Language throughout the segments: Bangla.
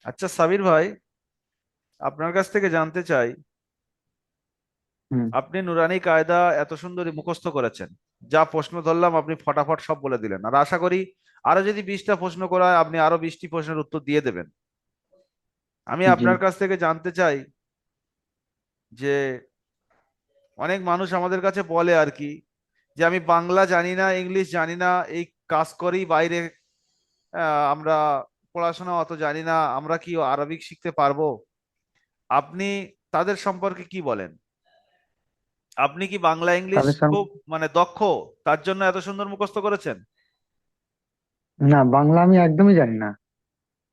আচ্ছা সাবির ভাই, আপনার কাছ থেকে জানতে চাই, হুম। আপনি নুরানি কায়দা এত সুন্দরী মুখস্থ করেছেন। যা প্রশ্ন ধরলাম আপনি ফটাফট সব বলে দিলেন, আর আশা করি আরো যদি 20টা প্রশ্ন করা হয় আপনি আরো 20টি প্রশ্নের উত্তর দিয়ে দেবেন। আমি জি। আপনার কাছ থেকে জানতে চাই যে অনেক মানুষ আমাদের কাছে বলে আর কি, যে আমি বাংলা জানি না, ইংলিশ জানি না, এই কাজ করি বাইরে, আমরা পড়াশোনা অত জানি না, আমরা কি আরবিক শিখতে পারবো? আপনি তাদের সম্পর্কে কি বলেন? আপনি কি বাংলা ইংলিশ তাদের সামনে খুব মানে দক্ষ, তার জন্য এত সুন্দর মুখস্থ করেছেন? না, বাংলা আমি একদমই জানি না,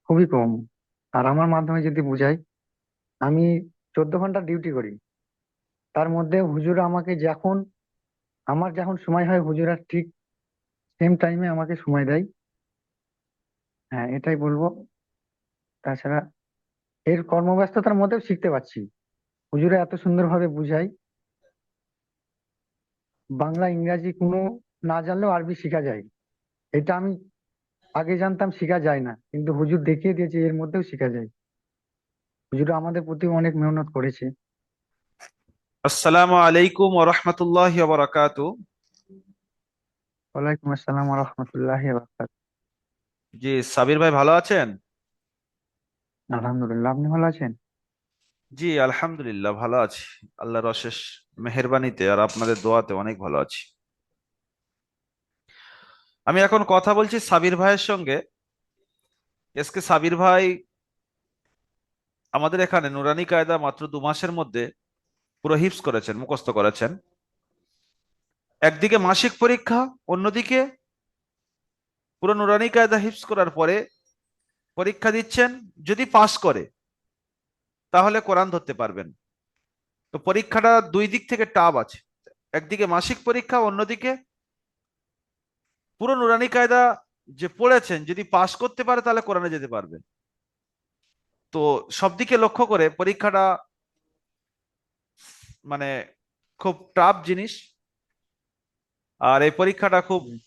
খুবই কম। আর আমার মাধ্যমে যদি বুঝাই, আমি 14 ঘন্টা ডিউটি করি। তার মধ্যে হুজুর আমাকে যখন আমার যখন সময় হয়, হুজুরা ঠিক সেম টাইমে আমাকে সময় দেয়। হ্যাঁ, এটাই বলবো। তাছাড়া এর কর্মব্যস্ততার মধ্যেও শিখতে পারছি। হুজুরা এত সুন্দরভাবে বুঝায়। বাংলা ইংরাজি কোনো না জানলেও আরবি শেখা যায়। এটা আমি আগে জানতাম শেখা যায় না, কিন্তু হুজুর দেখিয়ে দিয়েছে এর মধ্যেও শেখা যায়। হুজুর আমাদের প্রতি অনেক মেহনত করেছে। আসসালামু আলাইকুম ওয়া রাহমাতুল্লাহি ওয়া বারাকাতুহু। ওয়ালাইকুম আসসালাম রহমতুল্লাহ। জি, সাবির ভাই ভালো আছেন? আলহামদুলিল্লাহ, আপনি ভালো আছেন? জি আলহামদুলিল্লাহ ভালো আছি। আল্লাহর অশেষ মেহেরবানিতে আর আপনাদের দোয়াতে অনেক ভালো আছি। আমি এখন কথা বলছি সাবির ভাইয়ের সঙ্গে। এসকে সাবির ভাই আমাদের এখানে নুরানি কায়দা মাত্র 2 মাসের মধ্যে পুরো হিফজ করেছেন, মুখস্থ করেছেন। একদিকে মাসিক পরীক্ষা, অন্যদিকে পুরো নুরানি কায়দা হিফজ করার পরে পরীক্ষা দিচ্ছেন। যদি পাস করে তাহলে কোরআন ধরতে পারবেন। তো পরীক্ষাটা দুই দিক থেকে টাফ আছে, একদিকে মাসিক পরীক্ষা, অন্যদিকে পুরো নুরানি কায়দা যে পড়েছেন যদি পাস করতে পারে তাহলে কোরআনে যেতে পারবে। তো সব দিকে লক্ষ্য করে পরীক্ষাটা মানে খুব টাফ জিনিস। আর এই পরীক্ষাটা খুব হুম।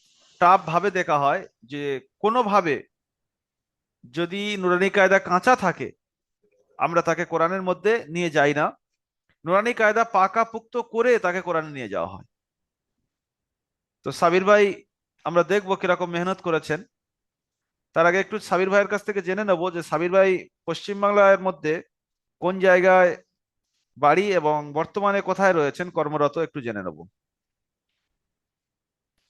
টাফ ভাবে দেখা হয় যে কোনোভাবে যদি নুরানি কায়দা কাঁচা থাকে আমরা তাকে কোরআনের মধ্যে নিয়ে যাই না, নুরানি কায়দা পাকা পুক্ত করে তাকে কোরআনে নিয়ে যাওয়া হয়। তো সাবির ভাই, আমরা দেখবো কিরকম মেহনত করেছেন। তার আগে একটু সাবির ভাইয়ের কাছ থেকে জেনে নেবো যে সাবির ভাই পশ্চিমবাংলার মধ্যে কোন জায়গায় বাড়ি এবং বর্তমানে কোথায় রয়েছেন কর্মরত, একটু জেনে নেবো।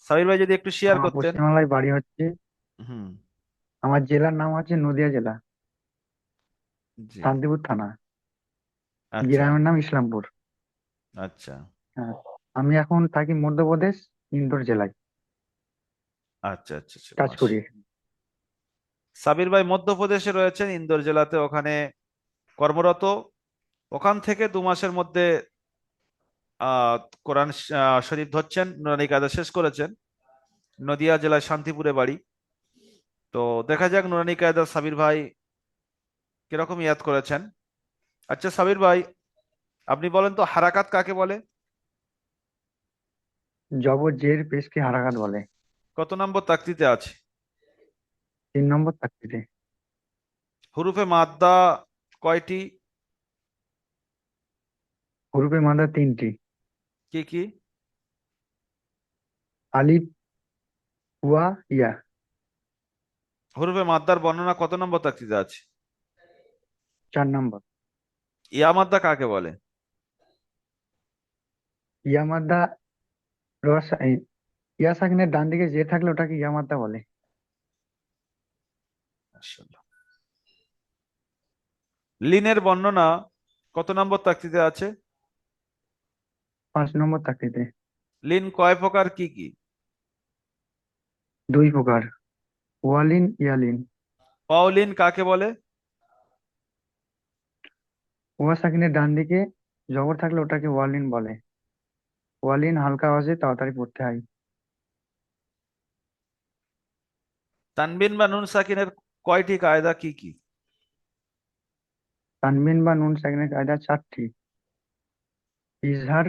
সাবির ভাই যদি একটু শেয়ার আমার করতেন। পশ্চিমবাংলায় বাড়ি হচ্ছে, হুম। আমার জেলার নাম হচ্ছে নদিয়া জেলা, জি। শান্তিপুর থানা। আচ্ছা। গ্রামের নাম ইসলামপুর। আচ্ছা। হ্যাঁ, আমি এখন থাকি মধ্যপ্রদেশ, ইন্দোর জেলায় আচ্ছা আচ্ছা আচ্ছা কাজ মাস। করি। সাবির ভাই মধ্যপ্রদেশে রয়েছেন, ইন্দোর জেলাতে, ওখানে কর্মরত। ওখান থেকে 2 মাসের মধ্যে আহ কোরআন শরীফ ধরছেন, নুরানি কায়দা শেষ করেছেন। নদিয়া জেলায় শান্তিপুরে বাড়ি। তো দেখা যাক নুরানি কায়দা সাবির ভাই কিরকম ইয়াদ করেছেন। আচ্ছা সাবির ভাই, আপনি বলেন তো হারাকাত কাকে বলে? জবর জের পেশকে হারাকাত বলে। কত নম্বর তাকতিতে আছে? 3 নম্বর তাকতিতে। হুরুফে মাদ্দা কয়টি? হরফে মাদা 3টি। কি কি? আলিফ, ওয়া, ইয়া। হুরুফে মাদ্দার বর্ণনা কত নম্বর তাকতিতে আছে? 4 নম্বর। ইয়া মাদ্দা কাকে বলে? ইয়া মাদা ইয়া সাকিনের ডান দিকে যে থাকলে ওটাকে ইয়া মাদা বলে। মাশাআল্লাহ। লিনের বর্ণনা কত নম্বর তাকতিতে আছে? 5 নম্বর তাকতিতে। লিন কয় প্রকার, কি কি? 2 প্রকার, ওয়ালিন, ইয়ালিন। পাউলিন কাকে বলে? ওয়া সাকিনের ডান দিকে জবর থাকলে ওটাকে ওয়ালিন বলে। ওয়ালিন হালকা আওয়াজে তাড়াতাড়ি পড়তে হয়। তানবিন বা নুন সাকিনের কয়টি কায়দা, কি কি? তানবিন বা নুন সাকিনের কায়দা 4টি: ইজহার,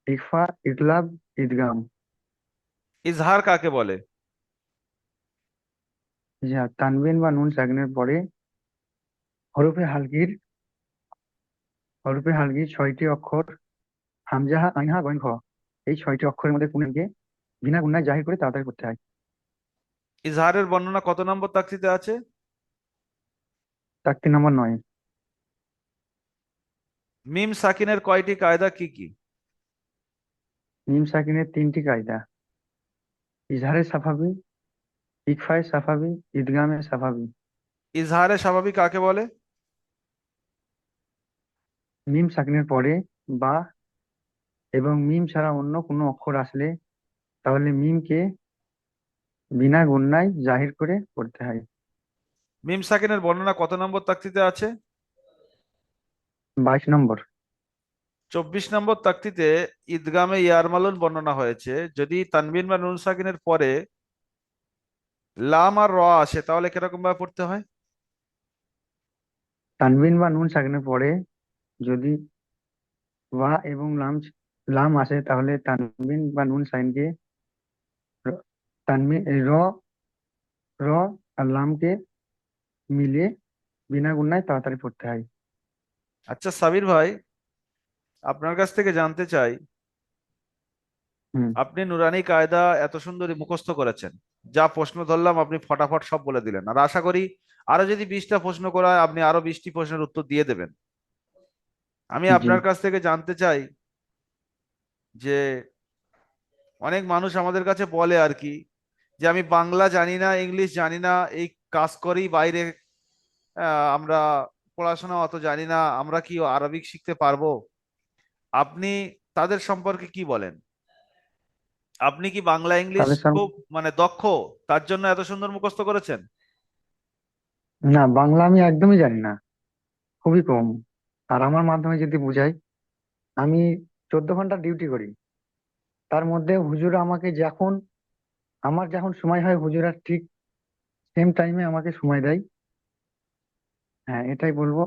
ইখফা, ইকলাব, ইদগাম। ইজহার কাকে বলে? যা তানবিন বা নুন সাকিনের পরে হরফে হালকির হরফে হালকির 6টি অক্ষর হামজাহা আইনহা গইন খ, এই 6টি অক্ষরের মধ্যে কোনকে বিনা গুণায় জাহির করে তাড়াতাড়ি করতে হয়? ইজহারের বর্ণনা কত নম্বর তাকতিতে আছে? তাকতি নম্বর 9। মিম সাকিনের কয়টি কায়দা কি কি? মিম সাকিনের 3টি কায়দা: ইজহারে সাফাবি, ইকফায়ে সাফাবি, ইদগামে সাফাবি। ইজহারে স্বাভাবিক কাকে বলে? মিম সাকিনের পরে বা এবং মিম ছাড়া অন্য কোনো অক্ষর আসলে তাহলে মিমকে বিনা গুণায় জাহির করে পড়তে হয়। মিম সাকিনের বর্ণনা কত নম্বর তাকতিতে আছে? 22 নম্বর। 24 নম্বর তাকতিতে ঈদগামে ইয়ারমালুন বর্ণনা হয়েছে। যদি তানবিন বা নুন সাকিনের পরে লাম আর র আসে তাহলে কিরকম ভাবে পড়তে হয়? তানবিন বা নুন সাকিনের পরে যদি ওয়া এবং লাম আসে তাহলে তানবিন বা নুন সাইনকে তানবিন র র আর লামকে মিলিয়ে বিনা গুণায় তাড়াতাড়ি পড়তে হয়। আচ্ছা সাবির ভাই, আপনার কাছ থেকে জানতে চাই, হুম। আপনি নুরানি কায়দা এত সুন্দরী মুখস্থ করেছেন, যা প্রশ্ন ধরলাম আপনি ফটাফট সব বলে দিলেন, আর আশা করি আরো যদি 20টা প্রশ্ন করা হয় আপনি আরো 20টি প্রশ্নের উত্তর দিয়ে দেবেন। আমি জি। আপনার কাছ থেকে জানতে চাই যে অনেক মানুষ আমাদের কাছে বলে আর কি, যে আমি বাংলা জানি না, ইংলিশ জানি না, এই কাজ করি বাইরে, আমরা পড়াশোনা অত জানি না, আমরা কি আরবিক শিখতে পারবো? আপনি তাদের সম্পর্কে কি বলেন? আপনি কি বাংলা ইংলিশ তাদের সব খুব মানে দক্ষ, তার জন্য এত সুন্দর মুখস্থ করেছেন? না, বাংলা আমি একদমই জানি না, খুবই কম। আর আমার মাধ্যমে যদি বুঝাই, আমি 14 ঘন্টা ডিউটি করি, তার মধ্যে হুজুর আমাকে আমার যখন সময় হয় হুজুরা ঠিক সেম টাইমে আমাকে সময় দেয়। হ্যাঁ, এটাই বলবো।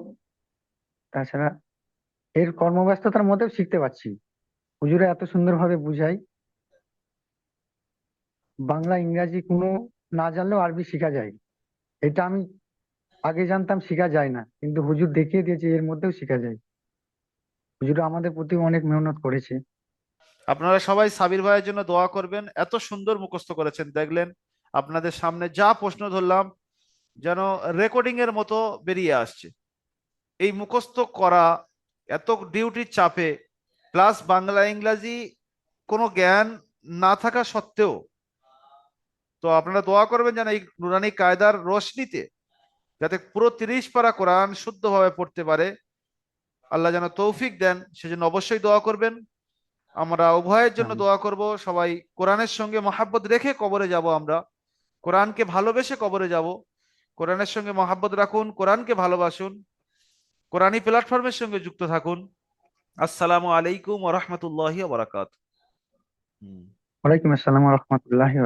তাছাড়া এর কর্মব্যস্ততার মধ্যেও শিখতে পারছি, হুজুরা এত সুন্দরভাবে বুঝায়। বাংলা ইংরাজি কোনো না জানলেও আরবি শেখা যায়, এটা আমি আগে জানতাম শেখা যায় না, কিন্তু হুজুর দেখিয়ে দিয়েছে এর মধ্যেও শেখা যায়। হুজুরা আমাদের প্রতি অনেক মেহনত করেছে। আপনারা সবাই সাবির ভাইয়ের জন্য দোয়া করবেন, এত সুন্দর মুখস্থ করেছেন দেখলেন। আপনাদের সামনে যা প্রশ্ন ধরলাম যেন রেকর্ডিং এর মতো বেরিয়ে আসছে। এই মুখস্থ করা, এত ডিউটির চাপে, প্লাস বাংলা ইংরাজি কোনো জ্ঞান না থাকা সত্ত্বেও, তো আপনারা দোয়া করবেন যেন এই নুরানি কায়দার রোশনিতে যাতে পুরো 30 পারা কোরআন শুদ্ধভাবে পড়তে পারে, আল্লাহ যেন তৌফিক দেন, সেজন্য অবশ্যই দোয়া করবেন। আমরা উভয়ের জন্য আমিন। দোয়া করব, সবাই কোরআনের সঙ্গে মহাব্বত রেখে কবরে যাব আমরা, কোরআনকে ভালোবেসে কবরে যাব। কোরআনের সঙ্গে মহাব্বত রাখুন, কোরআনকে ভালোবাসুন, কোরআনী প্ল্যাটফর্মের সঙ্গে যুক্ত থাকুন। আসসালামু আলাইকুম ওয়া রাহমাতুল্লাহি ওয়া বারাকাতুহু। ওয়ালাইকুম আসসালাম রহমতুল্লাহি